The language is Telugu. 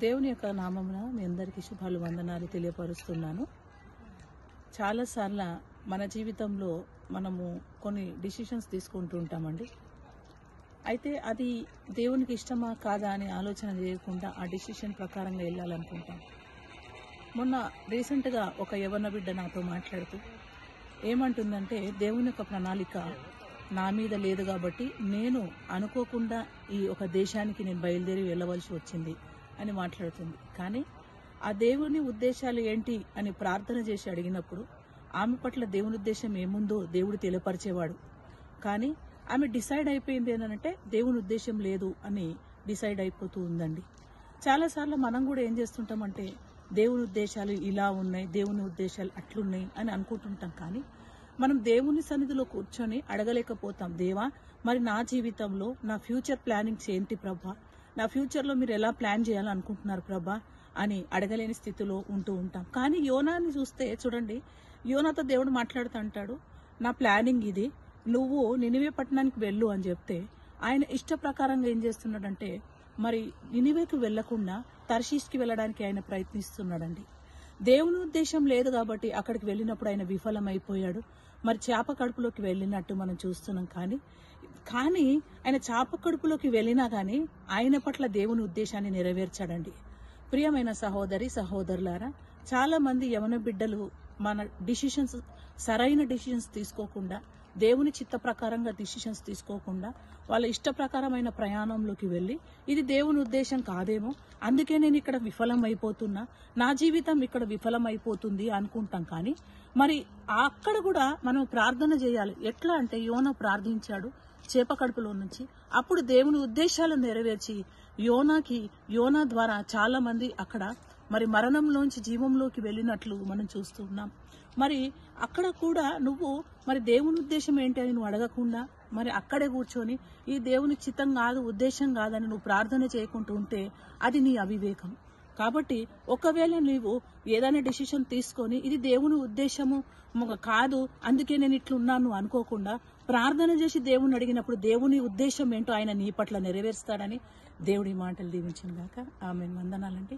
దేవుని యొక్క నామమున మీ అందరికీ శుభాలు వందనాలు తెలియపరుస్తున్నాను. చాలాసార్లు మన జీవితంలో మనము కొన్ని డిసిషన్స్ తీసుకుంటూ ఉంటామండి. అయితే అది దేవునికి ఇష్టమా కాదా అని ఆలోచన చేయకుండా ఆ డిసిషన్ ప్రకారంగా వెళ్ళాలనుకుంటాం. మొన్న రీసెంట్గా ఒక యవ్వన బిడ్డ నాతో మాట్లాడుతూ ఏమంటుందంటే, దేవుని యొక్క ప్రణాళిక నా మీద లేదు కాబట్టి నేను అనుకోకుండా ఈ ఒక దేశానికి నేను బయలుదేరి వెళ్ళవలసి వచ్చింది అని మాట్లాడుతుంది. కానీ ఆ దేవుని ఉద్దేశాలు ఏంటి అని ప్రార్థన చేసి అడిగినప్పుడు ఆమె పట్ల దేవుని ఉద్దేశం ఏముందో దేవుడు తెలియపరిచేవాడు. కానీ ఆమె డిసైడ్ అయిపోయింది ఏంటంటే దేవుని ఉద్దేశం లేదు అని డిసైడ్ అయిపోతూ ఉందండి. చాలాసార్లు మనం కూడా ఏం చేస్తుంటామంటే, దేవుని ఉద్దేశాలు ఇలా ఉన్నాయి, దేవుని ఉద్దేశాలు అట్లున్నాయి అని అనుకుంటుంటాం. కానీ మనం దేవుని సన్నిధిలో కూర్చొని అడగలేకపోతాం. దేవా, మరి నా జీవితంలో నా ఫ్యూచర్ ప్లానింగ్స్ ఏంటి ప్రభా, నా ఫ్యూచర్లో మీరు ఎలా ప్లాన్ చేయాలనుకుంటున్నారు ప్రభా అని అడగలేని స్థితిలో ఉంటూ ఉంటాం. కానీ యోనాని చూస్తే చూడండి, యోనాతో దేవుడు మాట్లాడుతూ అంటాడు, నా ప్లానింగ్ ఇది, నువ్వు నినివే పట్టణానికి వెళ్ళు అని చెప్తే ఆయన ఇష్ట ప్రకారంగా ఏం చేస్తున్నాడంటే, మరి నినివేకి వెళ్లకుండా తర్షీష్కి వెళ్ళడానికి ఆయన ప్రయత్నిస్తున్నాడండి. దేవుని ఉద్దేశం లేదు కాబట్టి అక్కడికి వెళ్ళినప్పుడు ఆయన విఫలమైపోయాడు. మరి చేప కడుపులోకి వెళ్ళినట్టు మనం చూస్తున్నాం. కానీ ఆయన చేప కడుపులోకి వెళ్ళినా కానీ ఆయన పట్ల దేవుని ఉద్దేశాన్ని నెరవేర్చాడండి. ప్రియమైన సహోదరి సహోదరులారా, చాలా మంది యవన బిడ్డలు మన డిసిషన్స్, సరైన డిసిషన్స్ తీసుకోకుండా, దేవుని చిత్త ప్రకారంగా డిసిషన్స్ తీసుకోకుండా వాళ్ళ ఇష్ట ప్రకారమైన ప్రయాణంలోకి వెళ్ళి ఇది దేవుని ఉద్దేశం కాదేమో, అందుకే నేను ఇక్కడ విఫలమైపోతున్నా, నా జీవితం ఇక్కడ విఫలమైపోతుంది అనుకుంటాం. కానీ మరి అక్కడ కూడా మనం ప్రార్థన చేయాలి. ఎట్లా అంటే, యోనా ప్రార్థించాడు చేప కడుపులో నుంచి, అప్పుడు దేవుని ఉద్దేశాలు నెరవేర్చి యోనా ద్వారా చాలా మంది అక్కడ మరి మరణంలోంచి జీవంలోకి వెళ్ళినట్లు మనం చూస్తున్నాం. మరి అక్కడ కూడా నువ్వు మరి దేవుని ఉద్దేశం ఏంటి అని నువ్వు అడగకుండా మరి అక్కడే కూర్చొని ఈ దేవుని చిత్తం కాదు, ఉద్దేశం కాదని నువ్వు ప్రార్థన చేయకుంటూ ఉంటే అది నీ అవివేకం. కాబట్టి ఒకవేళ నీవు ఏదైనా డిసిషన్ తీసుకొని ఇది దేవుని ఉద్దేశము కాదు, అందుకే నేను ఇట్లున్నాను అనుకోకుండా ప్రార్థన చేసి దేవుని అడిగినప్పుడు దేవుని ఉద్దేశం ఏంటో ఆయన నీ పట్ల నెరవేరుస్తాడని దేవుడి మాటలు దీవించును గాక. ఆమేన్. వందనాలండి.